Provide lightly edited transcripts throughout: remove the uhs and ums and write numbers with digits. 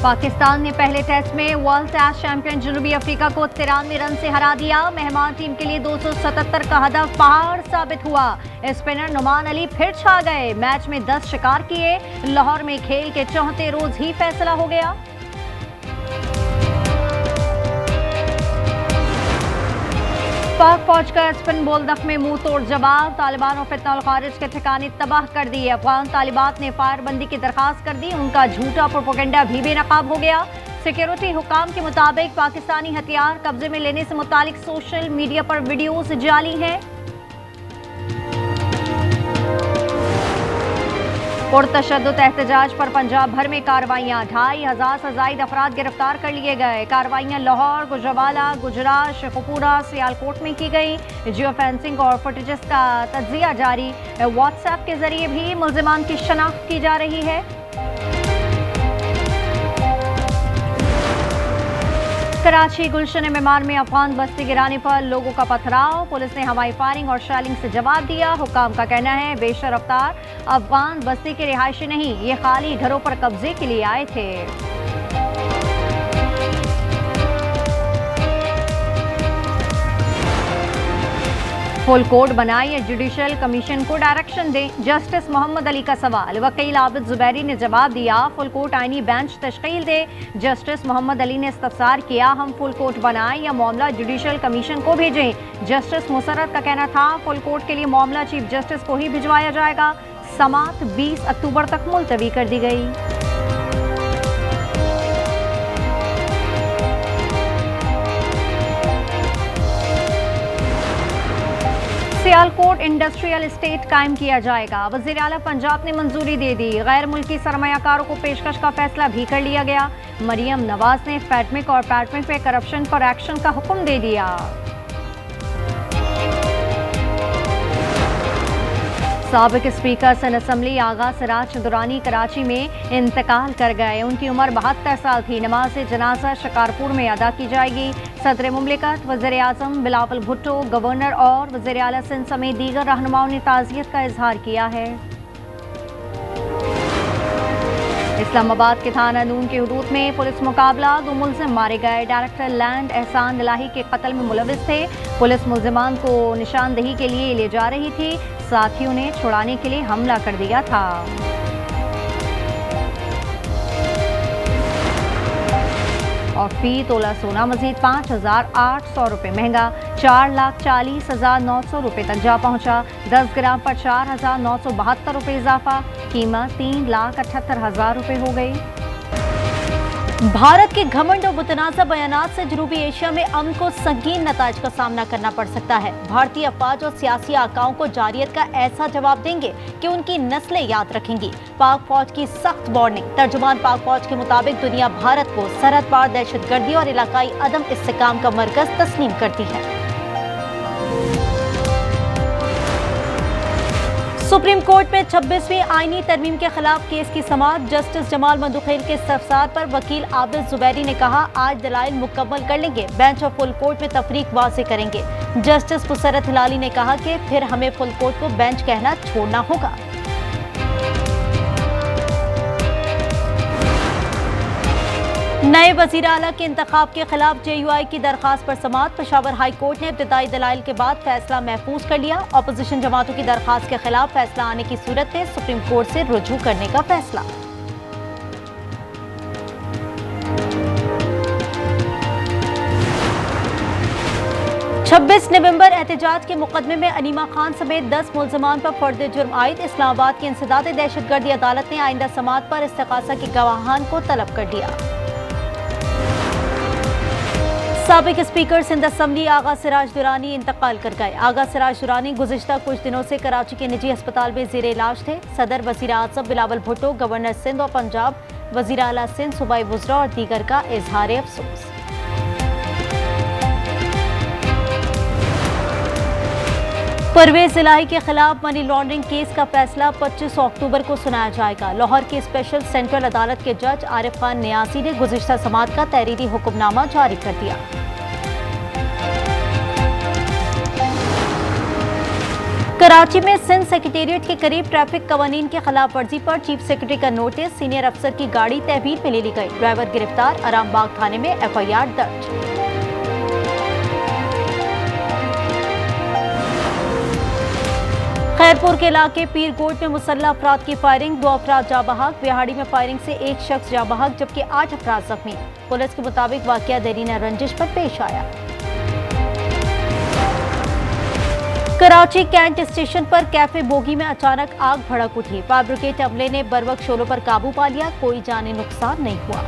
पाकिस्तान ने पहले टेस्ट में वर्ल्ड टेस्ट चैंपियन जनूबी अफ्रीका को 93 रन से हरा दिया। मेहमान टीम के लिए 277 का हदफ पहाड़ साबित हुआ। स्पिनर नुमान अली फिर छा गए। मैच में 10 शिकार किए। लाहौर में खेल के चौथे रोज ही फैसला हो गया। पाक फौज का स्पिन बोल्दक में मुंह तोड़ जवाब। तालिबान और फितना खारिज के ठिकाने तबाह कर दिए। अफगान तालिबात ने फायरबंदी की दरखास्त कर दी। उनका झूठा प्रोपेगेंडा भी बेनकाब हो गया। सिक्योरिटी हुकाम के मुताबिक पाकिस्तानी हथियार कब्जे में लेने से मुतालिक सोशल मीडिया पर वीडियोस जाली हैं। पुरतशद्दुद एहतजाज पर पंजाब भर में कार्रवाइयां। 2500 से जायद अफराद गिरफ्तार कर लिए गए। कार्रवाइयां लाहौर, गुजरावाला, गुजरात, शेखुपुरा, सियालकोट में की गई। जियो फेंसिंग और फुटेजेस का तज्जिया जारी। व्हाट्सएप के जरिए भी मुल्जिमान की शनाख्त की जा रही है। कराची गुलशन मेमान में अफगान बस्ती गिराने पर लोगों का पथराव। पुलिस ने हवाई फायरिंग और शेलिंग से जवाब दिया। हुकाम का कहना है बेशर अफ्तार अफगान बस्ती के रिहायशी नहीं, ये खाली घरों पर कब्जे के लिए आए थे। फुल कोर्ट बनाए या जुडिशल कमीशन को डायरेक्शन दे। जस्टिस मोहम्मद अली का सवाल। वकील आबिद जुबैरी ने जवाब दिया फुल कोर्ट आईनी बेंच तश्कील दे। जस्टिस मोहम्मद अली ने इस्तफसार किया हम फुल कोर्ट बनाएं या मामला जुडिशल कमीशन को भेजें। जस्टिस मुसर्रत का कहना था फुल कोर्ट के लिए मामला चीफ जस्टिस को ही भिजवाया जाएगा। समात 20 अक्टूबर तक मुलतवी कर दी गई। सियालकोट इंडस्ट्रियल एस्टेट कायम किया जाएगा। वज़ीर आला पंजाब ने मंजूरी दे दी। गैर मुल्की सरमायाकारों को पेशकश का फैसला भी कर लिया गया। मरियम नवाज ने फैटमिक और पैटमिक पे करप्शन पर एक्शन का हुक्म दे दिया। साबिक स्पीकर सन असम्बली आगा सिराज दुरानी कराची में इंतकाल कर गए। उनकी उम्र 72 साल थी। नमाज जनाजा शिकारपुर में अदा की जाएगी। सदर मुमलिकत, वज़ीर आज़म बिलावल भुट्टो, गवर्नर और वज़ीर आला सिंध समेत दीगर रहनुमाओं ने ताज़ियत का इजहार किया है। इस्लामाबाद के थाना नून के हुदूद में पुलिस मुकाबला। 2 मुल्जिम मारे गए। डायरेक्टर लैंड एहसान इलाही के कत्ल में मुलविस थे। पुलिस मुल्जिमान को निशानदही के लिए ले जा रही थी। साथियों ने छुड़ाने के लिए हमला कर दिया था। और फी तोला सोना मजीद 5,800 रुपये महंगा 4,40,900 रुपये तक जा पहुंचा। 10 ग्राम पर 4,972 रुपये इजाफा। कीमत 3,78,000 रुपये हो गई। भारत के घमंड और मुतनाज़ा बयानात से जनूबी एशिया में अमन को संगीन नताइज का सामना करना पड़ सकता है। भारतीय अफवाज और सियासी आकाओं को जारियत का ऐसा जवाब देंगे कि उनकी नस्लें याद रखेंगी। पाक फौज की सख्त वार्निंग। तर्जुमान पाक फौज के मुताबिक दुनिया भारत को सरहद पार दहशतगर्दी और इलाकाई अदम इस्तेकाम का मरकज तस्लीम करती है। सुप्रीम कोर्ट में 26वीं आईनी तरमीम के खिलाफ केस की समाअत। जस्टिस जमाल मंदुखेल के इस्तफसार पर वकील आबिद जुबैरी ने कहा आज दलाइल मुकम्मल कर लेंगे। बेंच और फुल कोर्ट में तफरीक वाज़ेह करेंगे। जस्टिस मुसर्रत हिलाली ने कहा कि फिर हमें फुल कोर्ट को बेंच कहना छोड़ना होगा। नए वज़ीर आला के इंतखाब के खिलाफ JUI की दरखास्त पर समाअत। पेशावर हाई कोर्ट ने इब्तिदाई दलाइल के बाद फैसला महफूज कर लिया। अपोजिशन जमातों की दरखास्त के खिलाफ फैसला आने की सूरत में सुप्रीम कोर्ट से रुजू करने का फैसला। छब्बीस नवंबर एहतजाज के मुकदमे में अनीमा खान समेत 10 मुल्ज़िमान पर फर्द जुर्म आयद। इस्लामाबाद की इंसदाद दहशतगर्दी अदालत ने आइंदा समाअत पर इस्तिग़ासा के गवाहान को तलब कर दिया। साबिक स्पीकर सिंध असम्बली आगा सिराज दुरानी इंतकाल कर गए। आगा सिराज दुरानी गुज़िश्ता कुछ दिनों से कराची के निजी अस्पताल में ज़ेर इलाज थे। सदर, वज़ीर आज़म बिलावल भुट्टो, गवर्नर सिंध और पंजाब, वज़ीर आला सिंध, सूबाई वुज़रा और दीगर का इजहार अफसोस। परवेज इलाही के खिलाफ मनी लॉन्ड्रिंग केस का फैसला 25 अक्टूबर को सुनाया जाएगा। लाहौर के स्पेशल सेंट्रल अदालत के जज आरिफ खान नियासी ने गुज़िश्ता समाअत का तहरीरी हुक्मनामा जारी कर दिया। कराची में सिंध सेक्रेटेरिएट के करीब ट्रैफिक कवानीन की खिलाफ वर्जी पर चीफ सेक्रेटरी का नोटिस, सीनियर अफसर की गाड़ी तहवील में ले ली गई। ड्राइवर गिरफ्तार, आरामबाग थाने में FIR दर्ज। खैरपुर के इलाके पीरकोट में मुसल्लह अफराद की फायरिंग, 2 अफराद जाँ बहक। बिहाड़ी में फायरिंग से 1 शख्स जाँ बहक जबकि 8 अफराद जख्मी। पुलिस के मुताबिक वाकया देरीना रंजिश पर पेश आया। कराची कैंट स्टेशन पर कैफे बोगी में अचानक आग भड़क उठी। फायर ब्रिगेड अमले ने बरवक्त शोलों पर काबू पा लिया, कोई जानी नुकसान नहीं हुआ।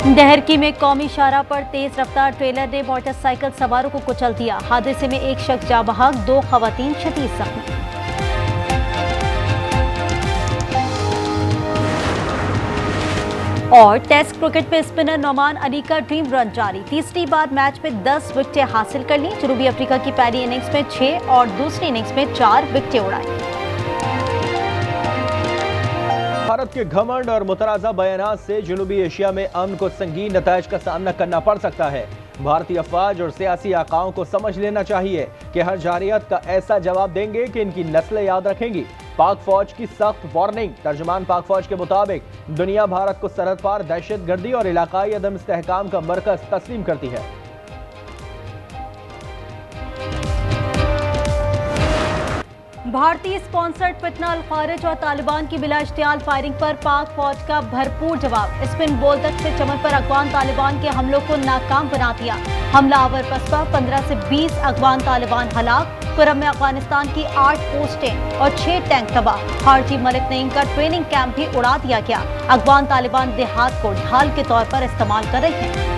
डहरकी में कौमी शाहराह पर तेज रफ्तार ट्रेलर ने मोटरसाइकिल सवारों को कुचल दिया। हादसे में 1 शख्स जाँ बहक, 2 खवातीन शदीद जख्मी। और टेस्ट क्रिकेट में स्पिनर नोमान अली का ड्रीम रन जारी। तीसरी बार मैच में 10 विकेटें हासिल कर ली। जनूबी अफ्रीका की पहली इनिंग्स में 6 और दूसरी इनिंग्स में 4 विकेटें उड़ाई। भारत के घमंड और मुतनाज़ा बयानात से जनूबी एशिया में अमन को संगीन नताइज का सामना करना पड़ सकता है। भारतीय अफवाज और सियासी आकाओं को समझ लेना चाहिए कि हर जारियत का ऐसा जवाब देंगे कि इनकी नस्लें याद रखेंगी। पाक फौज की सख्त वार्निंग। तर्जुमान पाक फौज के मुताबिक दुनिया भारत को सरहद पार दहशतगर्दी और इलाकाई अदम इस्तेहकाम का मरकज तस्लीम करती है। भारतीय स्पॉन्सर्ड फितना अल खारिज और तालिबान की बिला इश्तियाल फायरिंग पर पाक फौज का भरपूर जवाब। स्पिन बॉल तक से चमन पर अफगान तालिबान के हमलों को नाकाम बना दिया। हमलावर पसपा, 15 से 20 अफगान तालिबान हलाक। कुरम में अफगानिस्तान की 8 पोस्टें और 6 टैंक तबाह। खारजी मलिक नईम का ट्रेनिंग कैंप भी उड़ा दिया गया। अफगान तालिबान देहात को ढाल के तौर पर इस्तेमाल कर रहे हैं।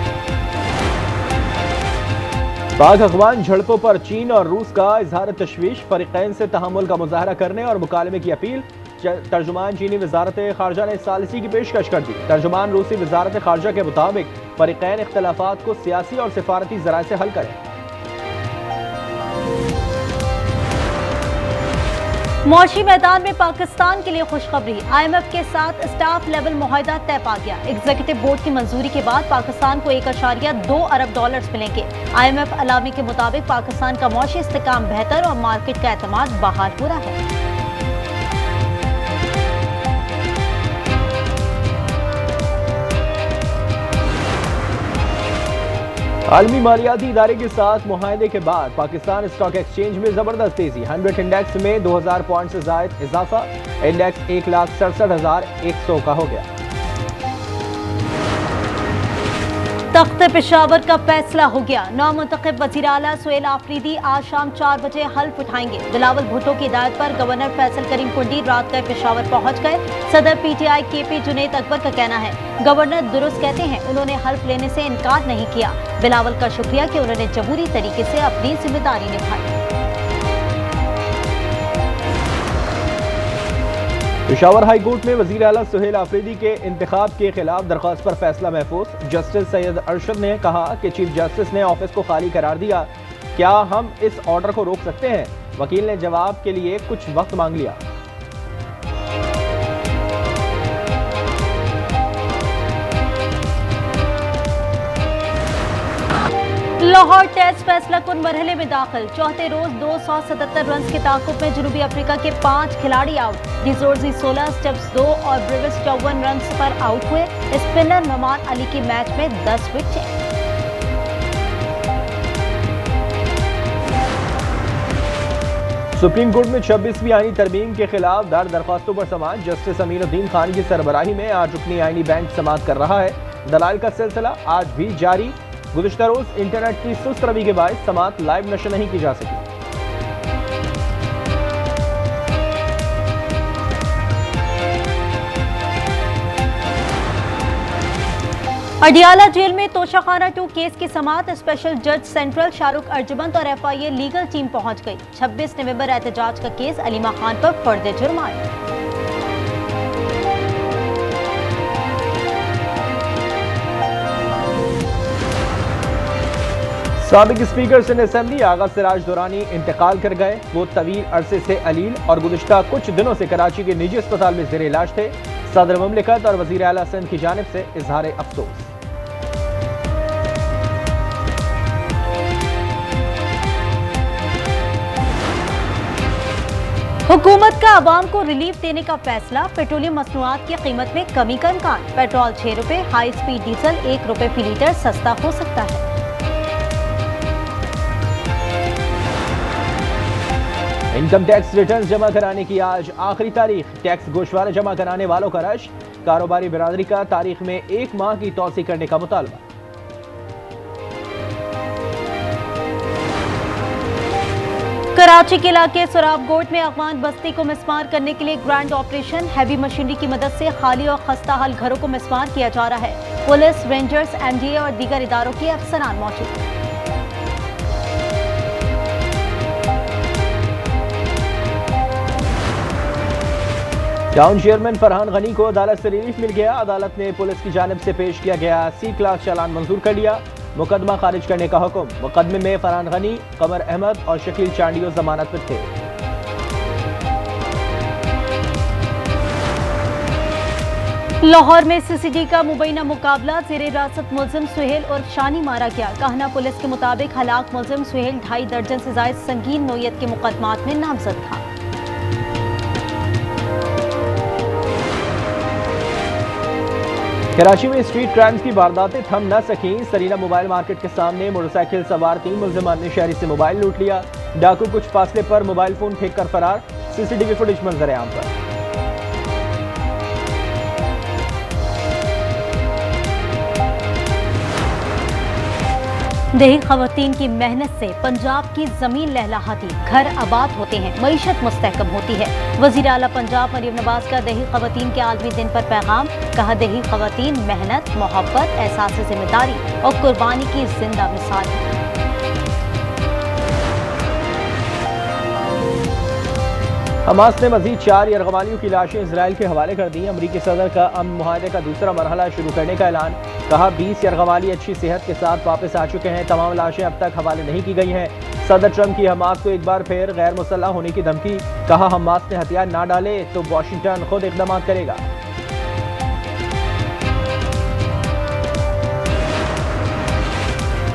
पाक अफगान झड़पों पर चीन और रूस का इजहार तशवीश। फरीकैन से तहम्मुल का मुजाहरा करने और मुकालमे की अपील। तर्जुमान चीनी वजारत खारजा ने सालिसी की पेशकश कर दी। तर्जुमान रूसी वजारत खारजा के मुताबिक फरीकैन इख्तलाफात को सियासी और सिफारती जराए से हल करें। मौशी मैदान में पाकिस्तान के लिए खुशखबरी। IMF के साथ स्टाफ लेवल मुआहिदा तय पा गया। एग्जीक्यूटिव बोर्ड की मंजूरी के बाद पाकिस्तान को $1.2 अरब मिलेंगे। IMF अलामी के मुताबिक पाकिस्तान का मौशी इस्तेकाम बेहतर और मार्केट का एतमाद बहाल हो रहा है। आलमी मालियाती इदारे के साथ मुआहदे के बाद पाकिस्तान स्टॉक एक्सचेंज में जबरदस्त तेजी। 100 इंडेक्स में 2000 पॉइंट से जायद इजाफा। इंडेक्स 1,67,100 का हो गया। तख्त पेशावर का फैसला हो गया। नामुंतखब वज़ीर आला सुहेल आफरीदी आज शाम 4 बजे हल्फ उठाएंगे। बिलावल भुट्टो की हिदायत पर गवर्नर फैसल करीम कुंडी रात गए पेशावर पहुंच गए। सदर PTI KP जुनैद अकबर का कहना है गवर्नर दुरुस्त कहते हैं, उन्होंने हल्फ लेने से इनकार नहीं किया। बिलावल का शुक्रिया कि उन्होंने जबूरी तरीके से अपनी जिम्मेदारी निभाई। पेशावर हाई कोर्ट में वजीर आला सुहेल आफरीदी के इंतखाब के खिलाफ दरख्वास्त पर फैसला महफूज। जस्टिस सैयद अरशद ने कहा कि चीफ जस्टिस ने ऑफिस को खाली करार दिया, क्या हम इस ऑर्डर को रोक सकते हैं? वकील ने जवाब के लिए कुछ वक्त मांग लिया। लाहौर टेस्ट फैसला कुन मरहले में दाखिल। चौथे रोज 277 रन के ताकुब में जनूबी अफ्रीका के 5 खिलाड़ी आउट। डिजोर्जी 16, स्टेप्स 2 और ब्रिविस 54 रन पर आउट हुए। स्पिनर नोमान अली की मैच में 10 विकेटें। सुप्रीम कोर्ट में 26वीं आईनी तरमीम के खिलाफ दायर दरख्वास्तों पर समाअत। जस्टिस अमीनुद्दीन खान की सरबराही में आज रुकनी आईनी बेंच समाअत कर रहा है। दलाइल का सिलसिला आज भी जारी। गुज़िश्ता रोज इंटरनेट की सुस्त रवि के बायस समाअत लाइव नशर नहीं की जा सकी। अडियाला जेल में तोशाखाना 2 केस की समाअत। स्पेशल जज सेंट्रल शाहरुख अर्जुमंद और FIA लीगल टीम पहुंच गई। 26 नवंबर एहतजाज का केस अलीमा खान पर फर्द जुर्म आया। साबिक स्पीकर सिंध असेंबली आगा सिराज दुरानी इंतकाल कर गए। वो तवील अरसे से अलील और गुज़िश्ता कुछ दिनों से कराची के निजी अस्पताल में ज़ेर इलाज थे। सदर मुमलिकत और वज़ीर आला सिंध की जानिब से इजहार अफसोस। हुकूमत का आवाम को रिलीफ देने का फैसला, पेट्रोलियम मसनूआत की कीमत में कमी का इम्कान। पेट्रोल 6 रुपए, हाई स्पीड डीजल 1 रुपए फी लीटर सस्ता हो सकता है। इनकम टैक्स रिटर्न जमा कराने की आज आखिरी तारीख। टैक्स गोशवारा जमा कराने वालों का रश। कारोबारी बिरादरी का तारीख में 1 माह की तौसी करने का मुतालबा। कराची के इलाके सुराबगोट में अफगान बस्ती को मिसमार करने के लिए ग्रैंड ऑपरेशन। हैवी मशीनरी की मदद से खाली और खस्ता हाल घरों को मिसमार किया जा रहा है। पुलिस, रेंजर्स, एमडीए और दीगर इदारों के अफसरान मौजूद। टाउन चेयरमैन फरहान गनी को अदालत से रिलीफ मिल गया। अदालत ने पुलिस की जानिब से पेश किया गया C क्लास चालान मंजूर कर लिया। मुकदमा खारिज करने का हुक्म। मुकदमे में फरहान गनी, कमर अहमद और शकील चांडियो जमानत पर थे। लाहौर में सीसीडी का मुबैना मुकाबला। जेर हिरासत मुलजिम सुहेल और शानी मारा गया। काहना पुलिस के मुताबिक हलाक मुलजिम सुहेल 2.5 दर्जन से जायद संगीन नोयत के मुकदमात में नामजद था। कराची में स्ट्रीट क्राइम्स की वारदातें थम न सकीं। सरीना मोबाइल मार्केट के सामने मोटरसाइकिल सवार 3 मुलजिमान ने शहरी से मोबाइल लूट लिया। डाकू कुछ फासले पर मोबाइल फोन फेंक कर फरार। सीसीटीवी फुटेज मंजर आम पर। देही खवातीन की मेहनत से पंजाब की जमीन लहलहाती, घर आबाद होते हैं, मईशत मुस्तहकम होती है। वजीर आला पंजाब मरियम नवाज का देही खवातीन के आलमी दिन पर पैगाम। कहा, देही खवातीन मेहनत, मोहब्बत, एहसास जिम्मेदारी और कुर्बानी की जिंदा मिसाल है। हमास ने मजीद 4 यरगमालियों की लाशें इसराइल के हवाले कर दी। अमरीकी सदर का अमन मुआहदे का दूसरा मरहला शुरू करने का ऐलान। कहा, 20 यरगमाली अच्छी सेहत के साथ वापस आ चुके हैं। तमाम लाशें अब तक हवाले नहीं की गई हैं। सदर ट्रंप की हमास को एक बार फिर गैर मुसल्लह होने की धमकी। कहा, हमास ने हथियार ना डाले तो वाशिंगटन खुद इक़दाम करेगा।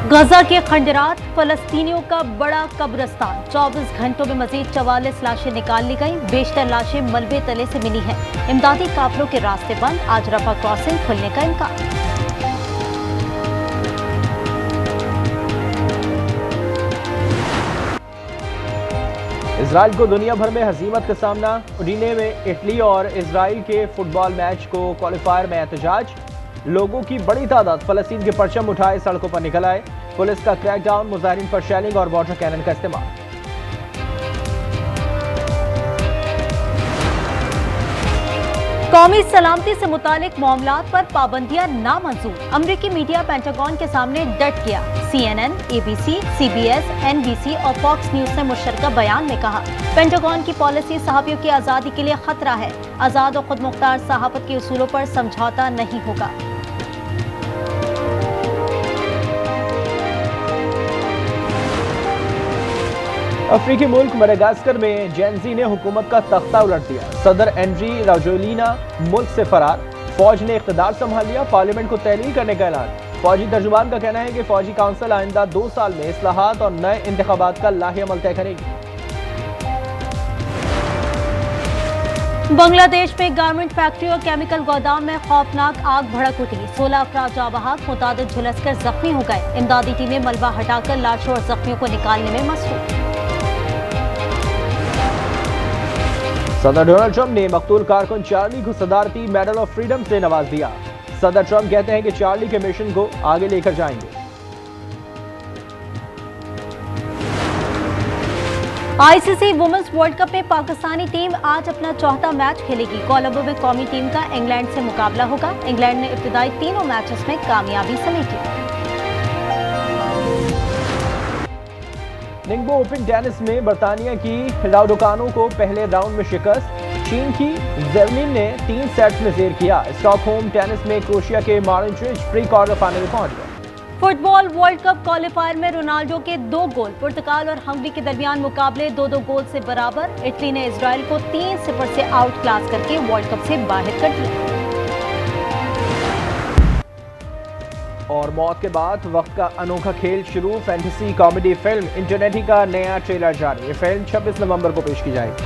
गजा के खंडरात, फलस्तीनियों का बड़ा कब्रिस्तान। 24 घंटों में मजीद 44 लाशें निकाल ली गई। बेशतर लाशें मलबे तले से मिली हैं। इमदादी काफिलों के रास्ते बंद। आज रफा क्रॉसिंग खुलने का इम्कान। इसराइल को दुनिया भर में हजीमत का सामना। उडीने में इटली और इसराइल के फुटबॉल मैच को क्वालिफायर में एहतजाज। लोगों की बड़ी तादाद फलस्तीन के परचम उठाए सड़कों पर निकल आए। पुलिस का क्रैकडाउन, मुजाहिरीन पर शेलिंग और वाटर कैनन का इस्तेमाल। कौमी सलामती से मुतालिक मामलात पर पाबंदियां नामंजूर। अमरीकी मीडिया पेंटागन के सामने डट गया। CNN, ABC, CBS, NBC और फॉक्स न्यूज ने मुश्तरका बयान में कहा, पेंटागन की पॉलिसी सहाफियों की आज़ादी के लिए खतरा है। आज़ाद और खुद मुख्तार सहाफत के उसूलों पर समझौता नहीं होगा। अफ्रीकी मुल्क मडागास्कर में जेनजी ने हुकूमत का तख्ता उलट दिया। सदर एंड्री राजोलिना मुल्क से फरार। फौज ने इख्तिदार संभाल लिया। पार्लियामेंट को तहलील करने का ऐलान। फौजी तर्जुमान का कहना है कि फौजी काउंसिल आइंदा 2 साल में इस्लाहात और नए इंतखाबात का लाहे-अमल तय करेगी। बांग्लादेश में गारमेंट फैक्ट्री और केमिकल गोदाम में खौफनाक आग भड़क उठी। 16 अफराद जाँ बहक, मुतादिद झुलसकर जख्मी हो गए। इमदादी टीमें मलबा हटाकर लाशों और जख्मियों को निकालने में मसरूफ। सदर डोनाल्ड ट्रंप ने मकतूल कारकुन चार्ली को सदारती मेडल ऑफ फ्रीडम से नवाज दिया। सदर ट्रंप कहते हैं कि चार्ली के मिशन को आगे लेकर जाएंगे। ICC वुमेन्स वर्ल्ड कप में पाकिस्तानी टीम आज अपना 4था मैच खेलेगी। कोलंबो में कौमी टीम का इंग्लैंड से मुकाबला होगा। इंग्लैंड ने इब्तिदाई तीनों मैचेस में कामयाबी समेटी। निंगबो ओपन टेनिस में बर्तानिया की राउडोकानो को पहले राउंड में शिकस्त। चीन की जेवलिन ने 3 सेट्स में जेर किया। स्टॉकहोम टेनिस में क्रोएशिया के मारिन चिच प्री क्वार्टर फाइनल में पहुंच गए। फुटबॉल वर्ल्ड कप क्वालिफायर में रोनाल्डो के 2 गोल। पुर्तगाल और हंगरी के दरमियान मुकाबले 2-2 गोल से बराबर। इटली ने इजराइल को 3-0 से आउट क्लास करके वर्ल्ड कप से बाहर कर दिया। और मौत के बाद वक्त का अनोखा खेल शुरू। फैंटेसी कॉमेडी फिल्म इंटरनेटी का नया ट्रेलर जारी। ये फिल्म 26 नवंबर को पेश की जाएगी।